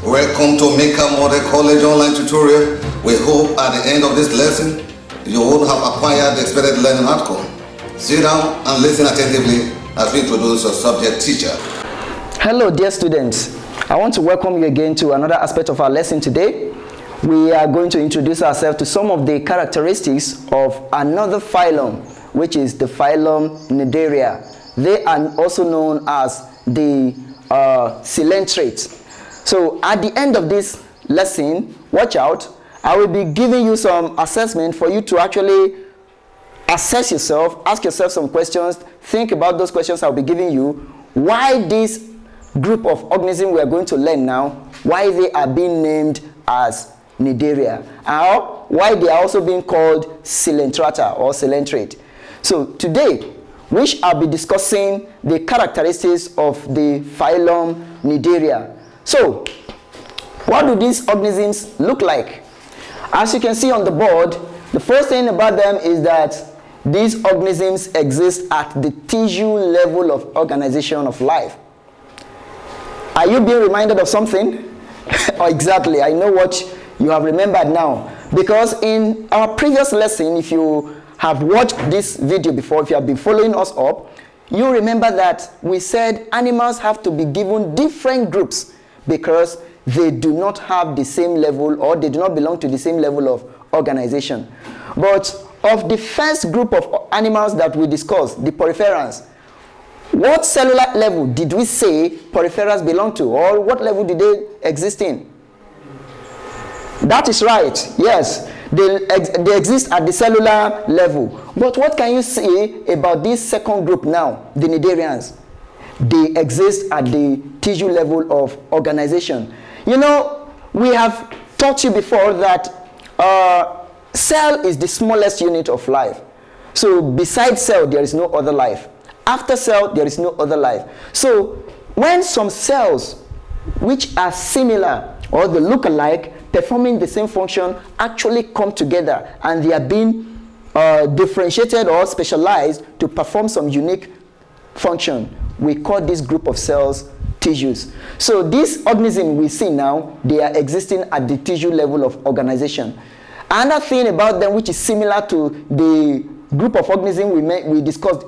Welcome to Mikab Model College online tutorial. We hope at the end of this lesson, you will have acquired the expected learning outcome. Sit down and listen attentively as we introduce your subject teacher. Hello dear students, I want to welcome you again to another aspect of our lesson today. We are going to introduce ourselves to some of the characteristics of another phylum, which is the phylum Cnidaria. They are also known as the coelentrates. So at the end of this lesson, watch out, I will be giving you some assessment for you to actually assess yourself, ask yourself some questions, think about those questions I'll be giving you, why this group of organisms we are going to learn now, why they are being named as Cnidaria, or why they are also being called Coelenterata or coelentrate. So today, we shall be discussing the characteristics of the phylum Cnidaria. So, what do these organisms look like? As you can see on the board, the first thing about them is that these organisms exist at the tissue level of organization of life. Are you being reminded of something? Exactly, I know what you have remembered now. Because in our previous lesson, if you have watched this video before, if you have been following us up, you remember that we said animals have to be given different groups because they do not have the same level, or they do not belong to the same level of organization. But of the first group of animals that we discussed, the poriferans, what cellular level did we say poriferans belong to, or what level did they exist in? That is right, yes. They exist at the cellular level. But what can you say about this second group now, the Cnidarians? They exist at the tissue level of organization. You know, we have taught you before that cell is the smallest unit of life. So besides cell, there is no other life. After cell, there is no other life. So when some cells which are similar or they look alike, performing the same function, actually come together and they are being differentiated or specialized to perform some unique function, we call this group of cells tissues. So this organism we see now, they are existing at the tissue level of organization. Another thing about them which is similar to the group of organisms we discussed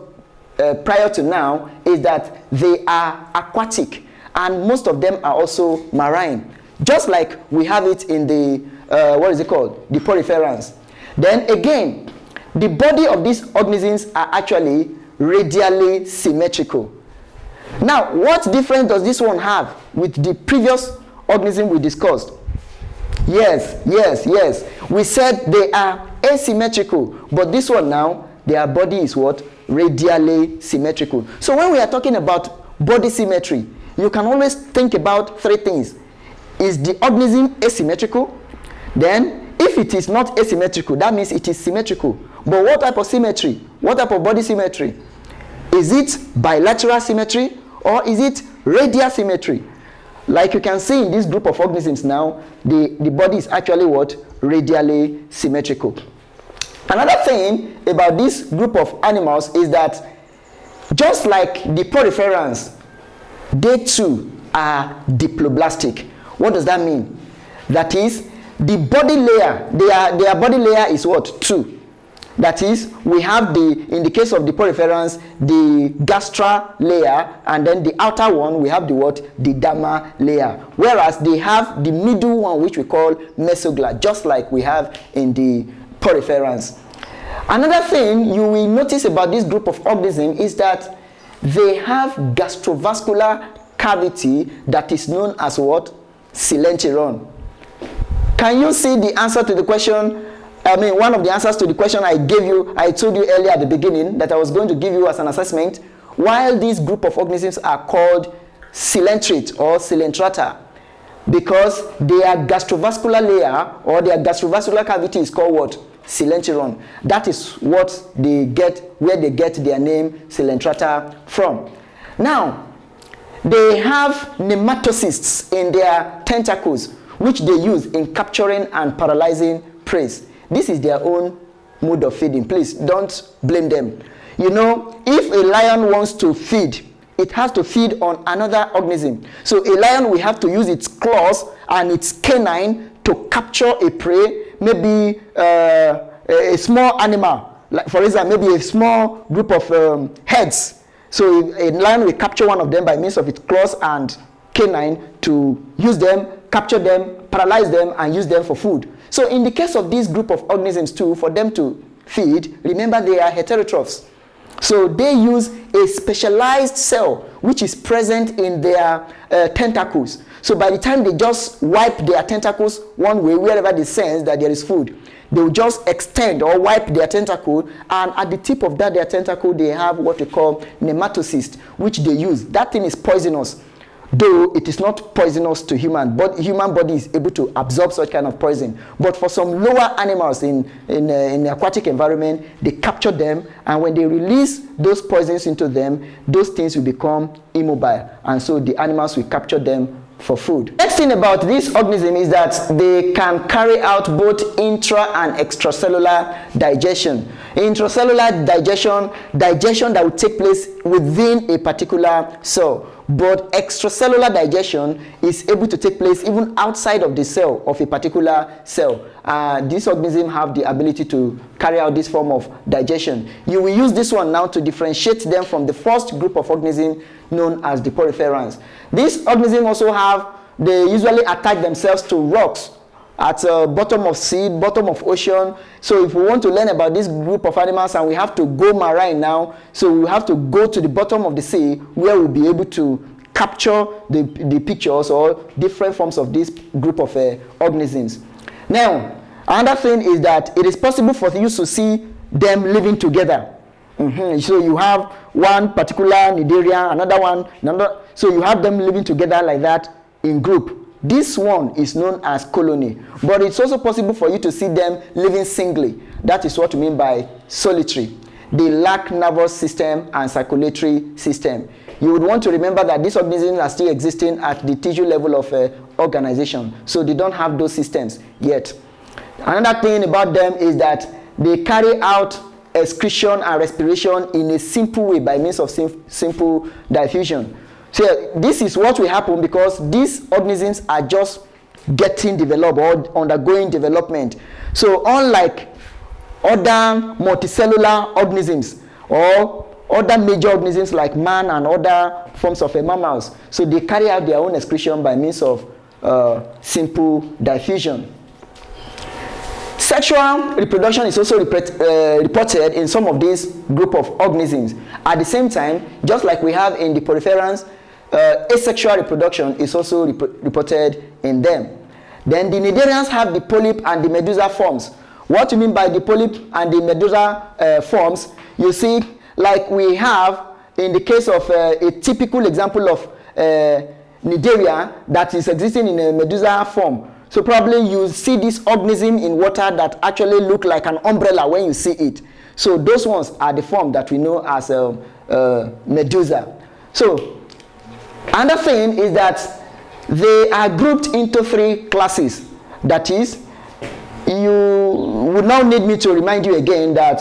prior to now is that they are aquatic, and most of them are also marine. Just like we have it in the, what is it called? The poriferans. Then again, the body of these organisms are actually radially symmetrical. Now, what difference does this one have with the previous organism we discussed? Yes. We said they are asymmetrical, but this one now, their body is what? Radially symmetrical. So when we are talking about body symmetry, you can always think about three things. Is the organism asymmetrical? Then, if it is not asymmetrical, that means it is symmetrical. But what type of symmetry? What type of body symmetry? Is it bilateral symmetry or is it radial symmetry? Like you can see in this group of organisms now, the body is actually what? Radially symmetrical. Another thing about this group of animals is that just like the poriferans, they too are diploblastic. What does that mean? That is, the body layer, their body layer is what? Two. That is, we have in the case of the poriferans, the gastra layer, and then the outer one, we have the what? The derma layer. Whereas they have the middle one, which we call mesoglea, just like we have in the poriferans. Another thing you will notice about this group of organisms is that they have gastrovascular cavity that is known as what? Coelenteron. Can you see the answer to the question? I mean, one of the answers to the question I told you earlier at the beginning that I was going to give you as an assessment, while this group of organisms are called coelentrate or coelenterata, because their gastrovascular layer or their gastrovascular cavity is called what? Coelenteron. That is what they get, where they get their name Coelenterata from. Now, they have nematocysts in their tentacles, which they use in capturing and paralyzing prey. This is their own mode of feeding. Please don't blame them. You know, if a lion wants to feed, it has to feed on another organism. So a lion will have to use its claws and its canine to capture a prey, maybe a small animal, like for example, maybe a small group of heads. So a lion will capture one of them by means of its claws and canine to use them, capture them, paralyze them, and use them for food. So in the case of this group of organisms too, for them to feed, remember they are heterotrophs. So they use a specialized cell which is present in their tentacles. So by the time they just wipe their tentacles one way, wherever they sense that there is food, they will just extend or wipe their tentacle, and at the tip of their tentacle, they have what we call nematocyst, which they use. That thing is poisonous, though it is not poisonous to human, but human body is able to absorb such kind of poison. But for some lower animals in the aquatic environment, they capture them, and when they release those poisons into them, those things will become immobile, and so the animals will capture them for food. Next thing about this organism is that they can carry out both intra and extracellular digestion. Intracellular digestion that will take place within a particular cell, but extracellular digestion is able to take place even outside of the cell of a particular cell. These organisms have the ability to carry out this form of digestion. You will use this one now to differentiate them from the first group of organisms known as the poriferans. These organisms also they usually attach themselves to rocks at bottom of sea, bottom of ocean. So if we want to learn about this group of animals, and we have to go marine now, so we have to go to the bottom of the sea where we'll be able to capture the pictures or different forms of this group of organisms. Now, another thing is that it is possible for you to see them living together. So you have one particular Cnidaria, another. So you have them living together like that in group. This one is known as colony, but it's also possible for you to see them living singly. That is what we mean by solitary. They lack nervous system and circulatory system. You would want to remember that these organisms are still existing at the tissue level of organization, so they don't have those systems yet. Another thing about them is that they carry out excretion and respiration in a simple way by means of simple diffusion. So this is what will happen because these organisms are just getting developed or undergoing development. So unlike other multicellular organisms or other major organisms like man and other forms of mammals, so they carry out their own excretion by means of simple diffusion. Sexual reproduction is also reported in some of these group of organisms. At the same time, just like we have in the poriferans, asexual reproduction is also reported in them. Then the Cnidarians have the polyp and the medusa forms. What you mean by the polyp and the medusa forms, you see, like we have in the case of a typical example of Cnidaria that is existing in a medusa form. So probably you see this organism in water that actually look like an umbrella when you see it. So those ones are the form that we know as medusa. So another thing is that they are grouped into three classes. That is, you would now need me to remind you again that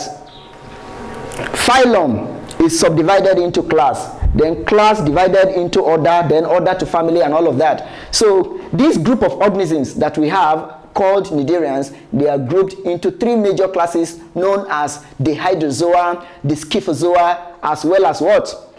phylum is subdivided into class, then class divided into order, then order to family, and all of that. So this group of organisms that we have called Cnidarians, they are grouped into three major classes known as the hydrozoa, the scyphozoa, as well as what?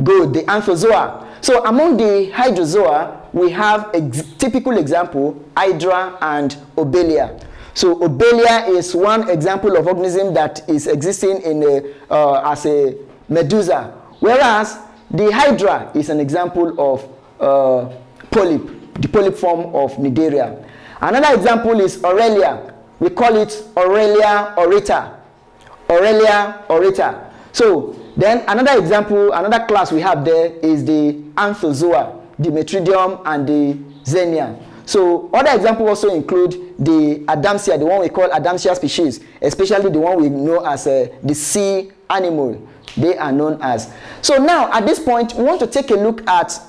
Good, the amphizoa. So among the hydrozoa, we have a typical example, Hydra and Obelia. So Obelia is one example of organism that is existing in as a medusa, whereas the Hydra is an example of polyp, the polyp form of Cnidaria. Another example is Aurelia. We call it Aurelia aurata. Aurelia aurata. So then another example, another class we have there is the Anthozoa, the Metridium and the Xenia. So other examples also include the Adamsia, the one we call Adamsia species, especially the one we know as the sea animal. They are known as. So now at this point, we want to take a look at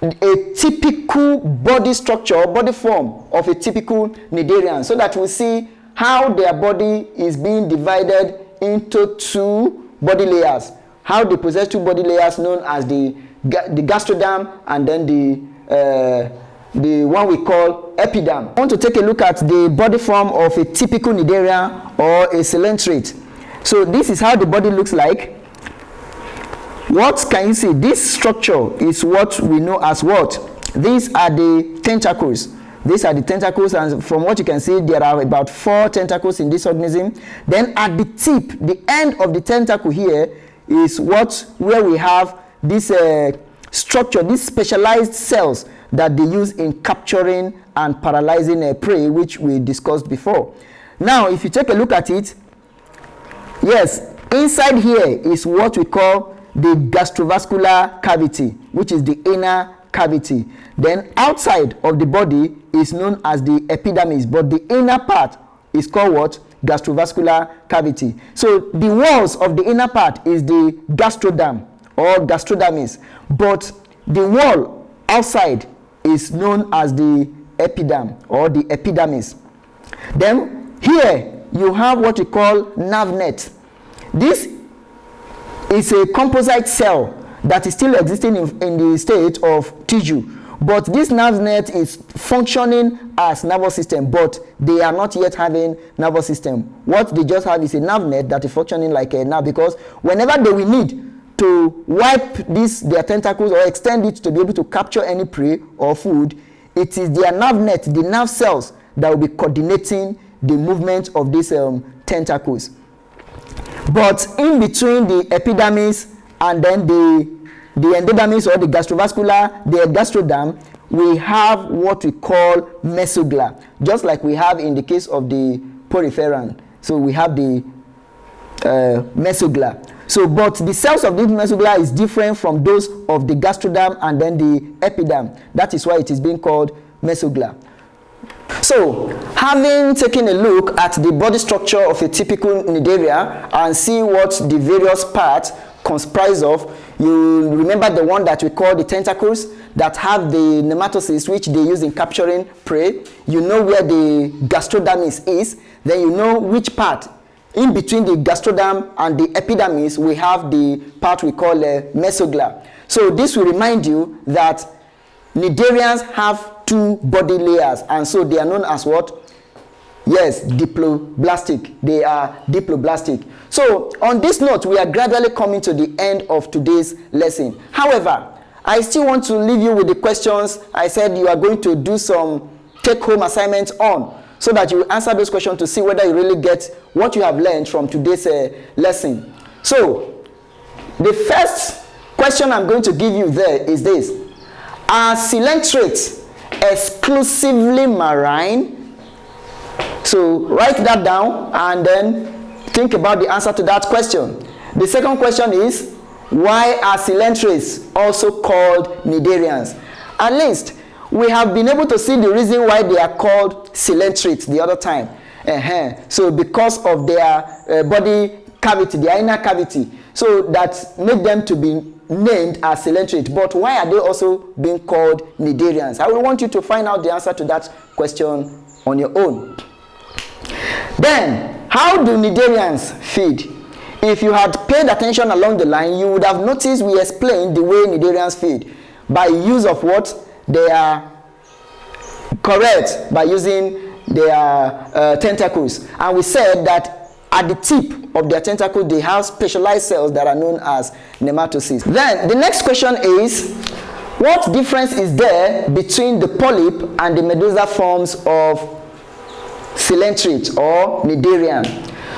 a typical body structure, body form of a typical Cnidarian, so that we see how their body is being divided into two body layers. how they possess two body layers known as the gastroderm and then the one we call epiderm. I want to take a look at the body form of a typical Cnidaria or a coelenterate. So this is how the body looks like. What can you see? This structure is what we know as what? These are the tentacles. These are the tentacles, and from what you can see, there are about 4 tentacles in this organism. Then at the tip, the end of the tentacle here is where we have this structure, these specialized cells that they use in capturing and paralyzing a prey, which we discussed before. Now, if you take a look at it, yes, inside here is what we call the gastrovascular cavity, which is the inner cavity. Then outside of the body is known as the epidermis, but the inner part is called what? Gastrovascular cavity. So the walls of the inner part is the gastroderm or gastrodermis, but the wall outside is known as the epiderm or the epidermis. Then here you have what we call nerve net. This is a composite cell that is still existing in the state of tissue, but this nerve net is functioning as nervous system, but they are not yet having nervous system. What they just have is a nerve net that is functioning like a nerve, because whenever they will need to wipe their tentacles or extend it to be able to capture any prey or food, it is their nerve net, the nerve cells, that will be coordinating the movement of these tentacles. But in between the epidermis and then the endodermis or the gastrovascular, the gastroderm, we have what we call mesoglia, just like we have in the case of the poriferan. So we have the mesoglia. So, but the cells of this mesoglia is different from those of the gastroderm and then the epiderm. That is why it is being called mesoglia. So, having taken a look at the body structure of a typical Cnidaria and see what the various parts comprise of, you remember the one that we call the tentacles that have the nematocysts, which they use in capturing prey. You know where the gastrodermis is, then you know which part in between the gastroderm and the epidermis we have the part we call mesoglia. So this will remind you that Cnidarians have 2 body layers, and so they are known as what? Yes, diploblastic. They are diploblastic. So on this note, we are gradually coming to the end of today's lesson. However, I still want to leave you with the questions I said you are going to do some take-home assignments on, so that you will answer those questions to see whether you really get what you have learned from today's lesson. So, the first question I'm going to give you there is this: are coelentrates exclusively marine? So, write that down and then think about the answer to that question. The second question is, why are coelentrates also called Cnidarians? At least, we have been able to see the reason why they are called coelentrates the other time. So because of their body cavity, their inner cavity, so that made them to be named as coelentrates. But why are they also being called Cnidarians? I will want you to find out the answer to that question on your own. Then, how do Cnidarians feed? If you had paid attention along the line, you would have noticed we explained the way Cnidarians feed by use of what? They are correct by using their tentacles, and we said that at the tip of their tentacle they have specialized cells that are known as nematocysts. Then the next question is, what difference is there between the polyp and the medulla forms of coelenterate or Cnidarian?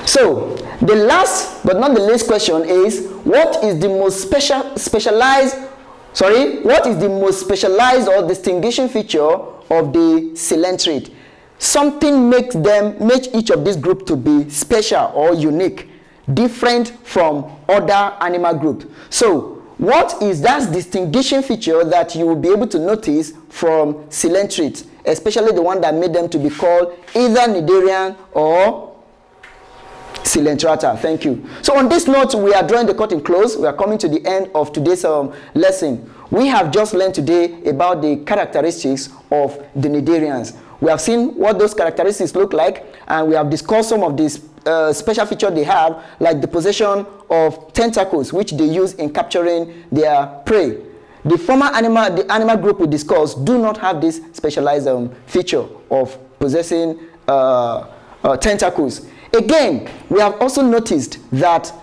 So the last but not the least question is, what is the most specialized or distinguishing feature of the coelenterate? Something makes each of this group to be special or unique, different from other animal groups. So what is that distinguishing feature that you will be able to notice from coelenterate, especially the one that made them to be called either Cnidarian or Coelenterata? Thank you. So on this note, we are drawing the curtain close. We are coming to the end of today's lesson. We have just learned today about the characteristics of the Cnidarians. We have seen what those characteristics look like, and we have discussed some of these special feature they have, like the possession of tentacles, which they use in capturing their prey. The animal group we discussed do not have this specialized feature of possessing tentacles. Again, we have also noticed that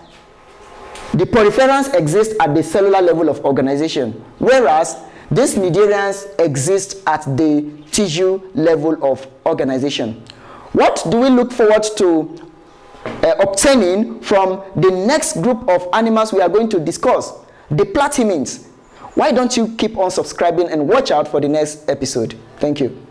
the poriferans exist at the cellular level of organization, whereas these cnidarians exist at the tissue level of organization. What do we look forward to obtaining from the next group of animals we are going to discuss? The platymids. Why don't you keep on subscribing and watch out for the next episode? Thank you.